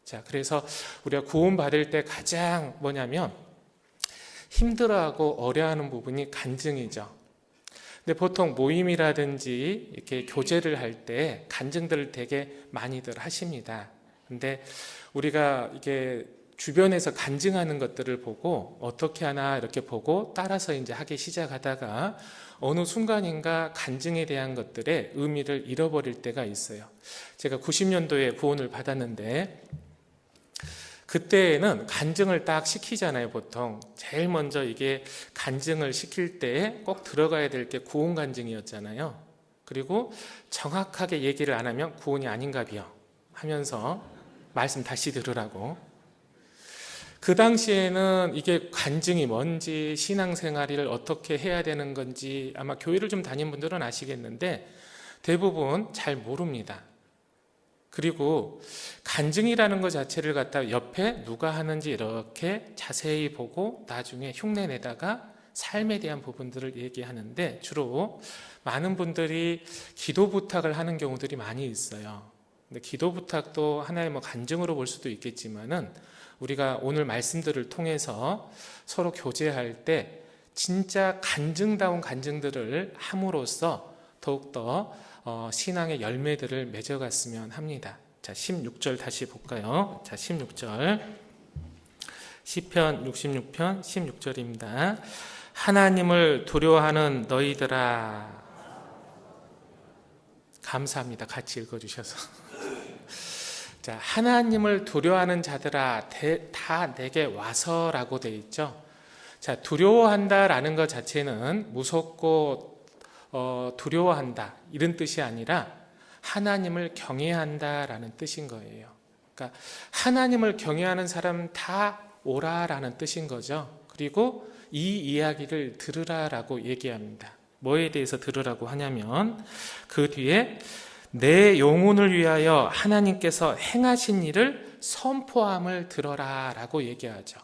자, 그래서 우리가 구원받을 때 가장 뭐냐면 힘들어하고 어려워하는 부분이 간증이죠. 근데 보통 모임이라든지 이렇게 교제를 할 때 간증들을 되게 많이들 하십니다. 근데 우리가 이게 주변에서 간증하는 것들을 보고 어떻게 하나 이렇게 보고 따라서 이제 하기 시작하다가 어느 순간인가 간증에 대한 것들의 의미를 잃어버릴 때가 있어요. 제가 90년도에 구원을 받았는데 그때는 간증을 딱 시키잖아요. 보통 제일 먼저 이게 간증을 시킬 때 꼭 들어가야 될 게 구원 간증이었잖아요. 그리고 정확하게 얘기를 안 하면 구원이 아닌가비요 하면서 말씀 다시 들으라고. 그 당시에는 이게 간증이 뭔지, 신앙생활을 어떻게 해야 되는 건지 아마 교회를 좀 다닌 분들은 아시겠는데 대부분 잘 모릅니다. 그리고 간증이라는 것 자체를 갖다 옆에 누가 하는지 이렇게 자세히 보고 나중에 흉내 내다가 삶에 대한 부분들을 얘기하는데 주로 많은 분들이 기도 부탁을 하는 경우들이 많이 있어요. 근데 기도 부탁도 하나의 뭐 간증으로 볼 수도 있겠지만은 우리가 오늘 말씀들을 통해서 서로 교제할 때 진짜 간증다운 간증들을 함으로써 더욱더 신앙의 열매들을 맺어갔으면 합니다. 자, 16절 다시 볼까요? 자, 16절 시편 66편 16절입니다. 하나님을 두려워하는 너희들아. 감사합니다. 같이 읽어주셔서. 자, 하나님을 두려워하는 자들아 다 내게 와서라고 되어 있죠. 자, 두려워한다라는 것 자체는 무섭고 두려워한다 이런 뜻이 아니라 하나님을 경외한다라는 뜻인 거예요. 그러니까 하나님을 경외하는 사람 다 오라라는 뜻인 거죠. 그리고 이 이야기를 들으라라고 얘기합니다. 뭐에 대해서 들으라고 하냐면 그 뒤에 내 영혼을 위하여 하나님께서 행하신 일을 선포함을 들어라 라고 얘기하죠.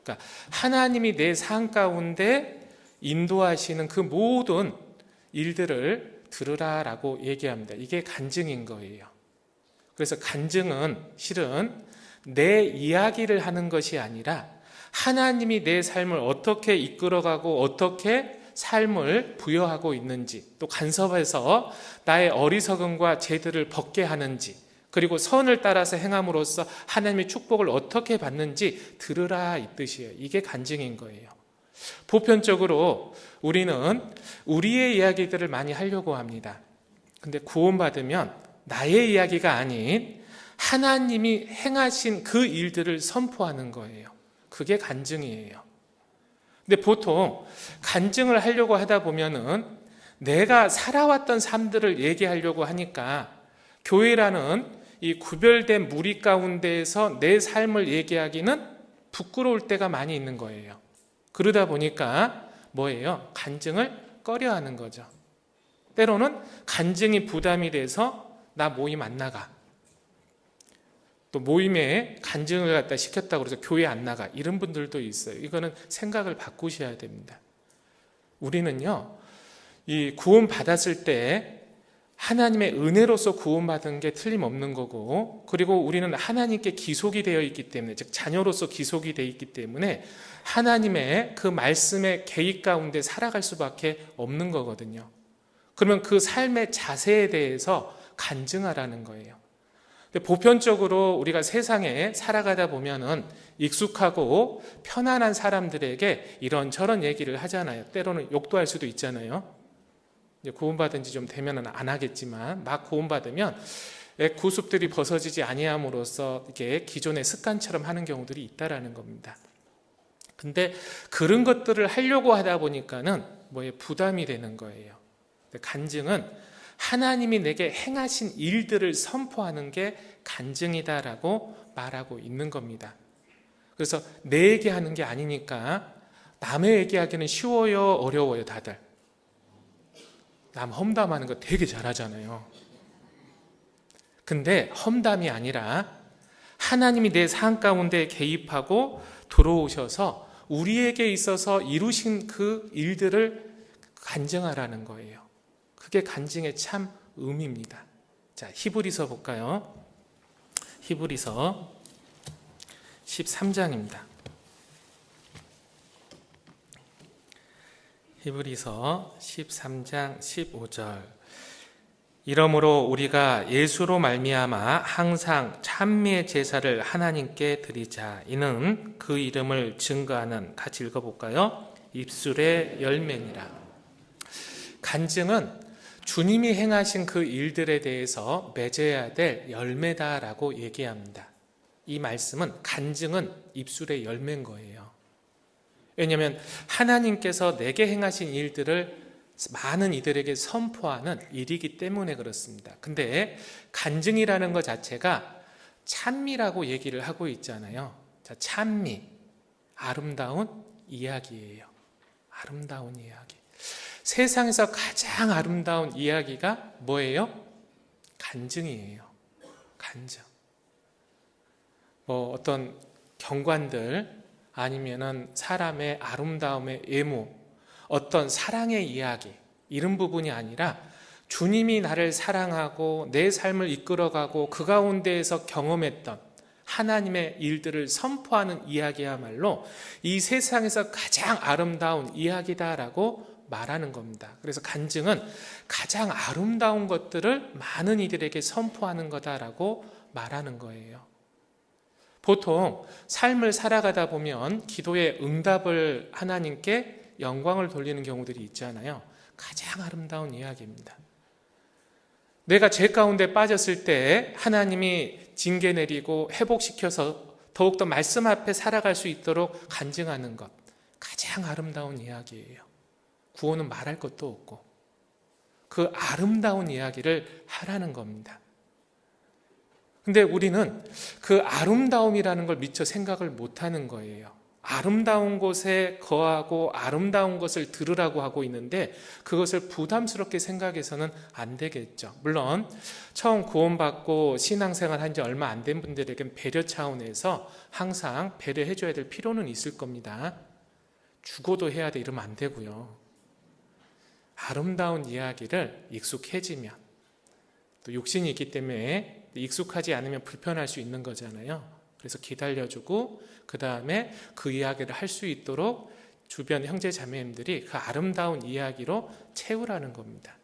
그러니까 하나님이 내 삶 가운데 인도하시는 그 모든 일들을 들으라 라고 얘기합니다. 이게 간증인 거예요. 그래서 간증은 실은 내 이야기를 하는 것이 아니라 하나님이 내 삶을 어떻게 이끌어가고 어떻게 삶을 부여하고 있는지, 또 간섭해서 나의 어리석음과 죄들을 벗게 하는지, 그리고 선을 따라서 행함으로써 하나님의 축복을 어떻게 받는지 들으라 이 뜻이에요. 이게 간증인 거예요. 보편적으로 우리는 우리의 이야기들을 많이 하려고 합니다. 근데 구원받으면 나의 이야기가 아닌 하나님이 행하신 그 일들을 선포하는 거예요. 그게 간증이에요. 근데 보통 간증을 하려고 하다 보면은 내가 살아왔던 삶들을 얘기하려고 하니까 교회라는 이 구별된 무리 가운데에서 내 삶을 얘기하기는 부끄러울 때가 많이 있는 거예요. 그러다 보니까 뭐예요? 간증을 꺼려하는 거죠. 때로는 간증이 부담이 돼서 나 모임 안 나가. 또 모임에 간증을 갖다 시켰다고 해서 교회 안 나가. 이런 분들도 있어요. 이거는 생각을 바꾸셔야 됩니다. 우리는요, 이 구원 받았을 때 하나님의 은혜로서 구원받은 게 틀림없는 거고, 그리고 우리는 하나님께 기속이 되어 있기 때문에, 즉 자녀로서 기속이 되어 있기 때문에 하나님의 그 말씀의 계획 가운데 살아갈 수밖에 없는 거거든요. 그러면 그 삶의 자세에 대해서 간증하라는 거예요. 근데 보편적으로 우리가 세상에 살아가다 보면은 익숙하고 편안한 사람들에게 이런저런 얘기를 하잖아요. 때로는 욕도 할 수도 있잖아요. 이제 구원받은 지 좀 되면은 안 하겠지만 막 구원받으면 구습들이 벗어지지 아니함으로써 이게 기존의 습관처럼 하는 경우들이 있다라는 겁니다. 근데 그런 것들을 하려고 하다 보니까는 부담이 되는 거예요. 간증은 하나님이 내게 행하신 일들을 선포하는 게 간증이다라고 말하고 있는 겁니다. 그래서 내 얘기하는 게 아니니까 남의 얘기하기는 쉬워요, 어려워요, 다들? 남 험담하는 거 되게 잘하잖아요. 근데 험담이 아니라 하나님이 내 삶 가운데 개입하고 들어오셔서 우리에게 있어서 이루신 그 일들을 간증하라는 거예요. 그게 간증의 참 의미입니다. 자, 히브리서 볼까요? 히브리서 13장입니다. 히브리서 13장 15절. 이러므로 우리가 예수로 말미암아 항상 찬미의 제사를 하나님께 드리자. 이는 그 이름을 증거하는, 같이 읽어볼까요? 입술의 열매니라. 간증은 주님이 행하신 그 일들에 대해서 맺어야 될 열매다라고 얘기합니다. 이 말씀은, 간증은 입술의 열매인 거예요. 왜냐하면 하나님께서 내게 행하신 일들을 많은 이들에게 선포하는 일이기 때문에 그렇습니다. 근데 간증이라는 것 자체가 찬미라고 얘기를 하고 있잖아요. 자, 찬미, 아름다운 이야기예요. 아름다운 이야기. 세상에서 가장 아름다운 이야기가 뭐예요? 간증이에요. 간증. 어떤 경관들, 아니면은 사람의 아름다움의 외모, 어떤 사랑의 이야기, 이런 부분이 아니라 주님이 나를 사랑하고 내 삶을 이끌어가고 그 가운데에서 경험했던 하나님의 일들을 선포하는 이야기야말로 이 세상에서 가장 아름다운 이야기다라고 말하는 겁니다. 그래서 간증은 가장 아름다운 것들을 많은 이들에게 선포하는 거다라고 말하는 거예요. 보통 삶을 살아가다 보면 기도의 응답을 하나님께 영광을 돌리는 경우들이 있잖아요. 가장 아름다운 이야기입니다. 내가 죄 가운데 빠졌을 때 하나님이 징계 내리고 회복시켜서 더욱더 말씀 앞에 살아갈 수 있도록 간증하는 것, 가장 아름다운 이야기예요. 구원은 말할 것도 없고 그 아름다운 이야기를 하라는 겁니다. 근데 우리는 그 아름다움이라는 걸 미처 생각을 못하는 거예요. 아름다운 곳에 거하고 아름다운 것을 들으라고 하고 있는데 그것을 부담스럽게 생각해서는 안 되겠죠. 물론 처음 구원받고 신앙생활 한 지 얼마 안 된 분들에겐 배려 차원에서 항상 배려해 줘야 될 필요는 있을 겁니다. 죽어도 해야 돼 이러면 안 되고요. 아름다운 이야기를 익숙해지면, 또 욕심이 있기 때문에 익숙하지 않으면 불편할 수 있는 거잖아요. 그래서 기다려주고 그 다음에 그 이야기를 할 수 있도록 주변 형제 자매님들이 그 아름다운 이야기로 채우라는 겁니다.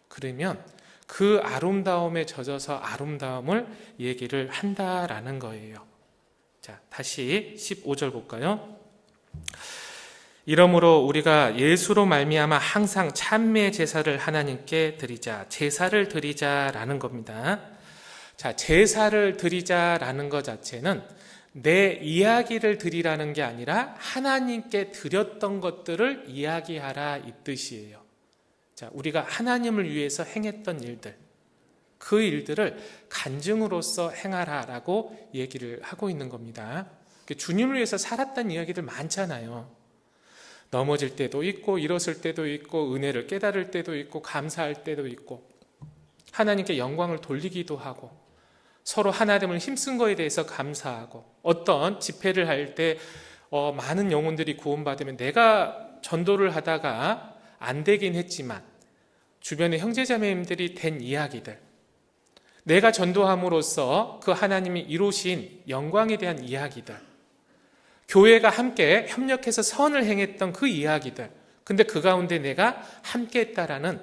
그러면 그 아름다움에 젖어서 아름다움을 얘기를 한다라는 거예요. 자, 다시 15절 볼까요? 이러므로 우리가 예수로 말미암아 항상 찬미의 제사를 하나님께 드리자. 제사를 드리자라는 겁니다. 자, 제사를 드리자라는 것 자체는 내 이야기를 드리라는 게 아니라 하나님께 드렸던 것들을 이야기하라 이 뜻이에요. 자, 우리가 하나님을 위해서 행했던 일들, 그 일들을 간증으로서 행하라라고 얘기를 하고 있는 겁니다. 주님을 위해서 살았던 이야기들 많잖아요. 넘어질 때도 있고 일었을 때도 있고 은혜를 깨달을 때도 있고 감사할 때도 있고 하나님께 영광을 돌리기도 하고 서로 하나됨을 힘쓴 거에 대해서 감사하고 어떤 집회를 할 때 많은 영혼들이 구원받으면 내가 전도를 하다가 안 되긴 했지만 주변의 형제자매님들이 된 이야기들, 내가 전도함으로써 그 하나님이 이루신 영광에 대한 이야기들, 교회가 함께 협력해서 선을 행했던 그 이야기들, 근데 그 가운데 내가 함께 했다라는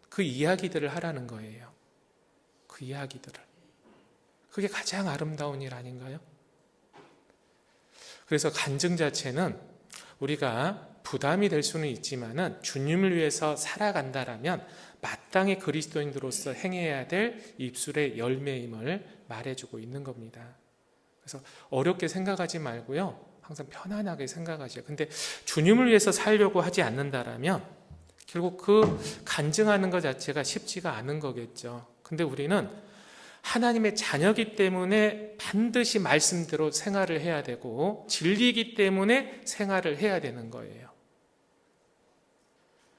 그 이야기들을 하라는 거예요. 그 이야기들을. 그게 가장 아름다운 일 아닌가요? 그래서 간증 자체는 우리가 부담이 될 수는 있지만은 주님을 위해서 살아간다라면 마땅히 그리스도인으로서 행해야 될 입술의 열매임을 말해주고 있는 겁니다. 그래서 어렵게 생각하지 말고요. 항상 편안하게 생각하죠. 근데 주님을 위해서 살려고 하지 않는다라면 결국 그 간증하는 것 자체가 쉽지가 않은 거겠죠. 근데 우리는 하나님의 자녀이기 때문에 반드시 말씀대로 생활을 해야 되고 진리이기 때문에 생활을 해야 되는 거예요.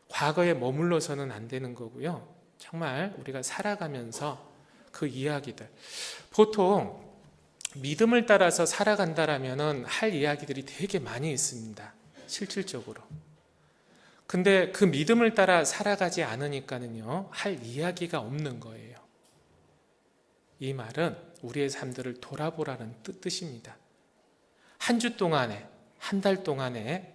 과거에 머물러서는 안 되는 거고요. 정말 우리가 살아가면서 그 이야기들, 보통 믿음을 따라서 살아간다라면 할 이야기들이 되게 많이 있습니다. 실질적으로. 근데 그 믿음을 따라 살아가지 않으니까는요, 할 이야기가 없는 거예요. 이 말은 우리의 삶들을 돌아보라는 뜻입니다. 한 주 동안에, 한 달 동안에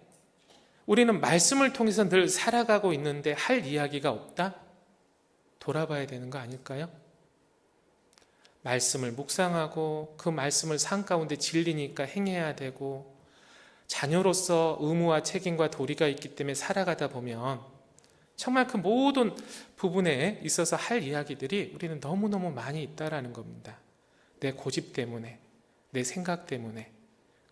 우리는 말씀을 통해서 늘 살아가고 있는데 할 이야기가 없다? 돌아봐야 되는 거 아닐까요? 말씀을 묵상하고 그 말씀을 삶 가운데 진리니까 행해야 되고, 자녀로서 의무와 책임과 도리가 있기 때문에 살아가다 보면 정말 그 모든 부분에 있어서 할 이야기들이 우리는 너무너무 많이 있다라는 겁니다. 내 고집 때문에, 내 생각 때문에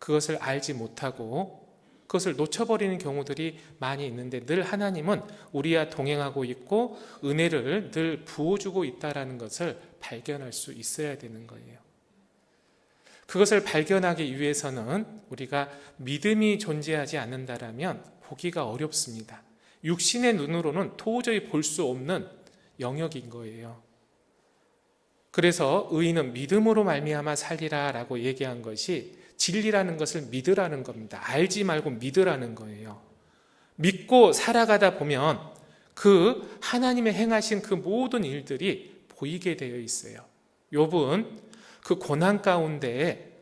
그것을 알지 못하고 그것을 놓쳐버리는 경우들이 많이 있는데, 늘 하나님은 우리와 동행하고 있고 은혜를 늘 부어주고 있다는 것을 발견할 수 있어야 되는 거예요. 그것을 발견하기 위해서는 우리가 믿음이 존재하지 않는다라면 보기가 어렵습니다. 육신의 눈으로는 도저히 볼 수 없는 영역인 거예요. 그래서 의인은 믿음으로 말미암아 살리라 라고 얘기한 것이 진리라는 것을 믿으라는 겁니다. 알지 말고 믿으라는 거예요. 믿고 살아가다 보면 그 하나님의 행하신 그 모든 일들이 보이게 되어 있어요. 욥은 그 고난 가운데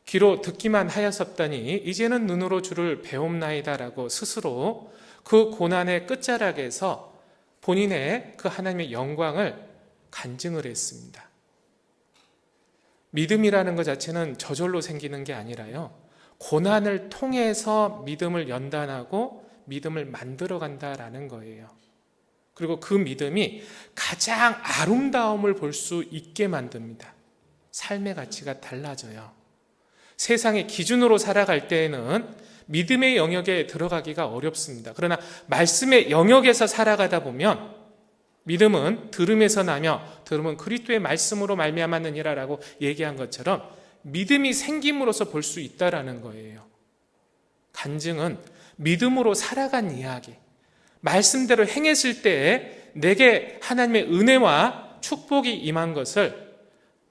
귀로 듣기만 하였었더니 이제는 눈으로 주를 배움나이다 라고 스스로 그 고난의 끝자락에서 본인의 그 하나님의 영광을 간증을 했습니다. 믿음이라는 것 자체는 저절로 생기는 게 아니라요, 고난을 통해서 믿음을 연단하고 믿음을 만들어 간다라는 거예요. 그리고 그 믿음이 가장 아름다움을 볼 수 있게 만듭니다. 삶의 가치가 달라져요. 세상의 기준으로 살아갈 때에는 믿음의 영역에 들어가기가 어렵습니다. 그러나 말씀의 영역에서 살아가다 보면 믿음은 들음에서 나며 들음은 그리스도의 말씀으로 말미암았느니라 라고 얘기한 것처럼 믿음이 생김으로써 볼 수 있다라는 거예요. 간증은 믿음으로 살아간 이야기, 말씀대로 행했을 때에 내게 하나님의 은혜와 축복이 임한 것을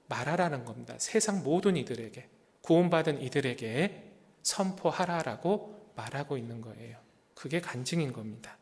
말하라는 겁니다. 세상 모든 이들에게, 구원받은 이들에게 선포하라라고 말하고 있는 거예요. 그게 간증인 겁니다.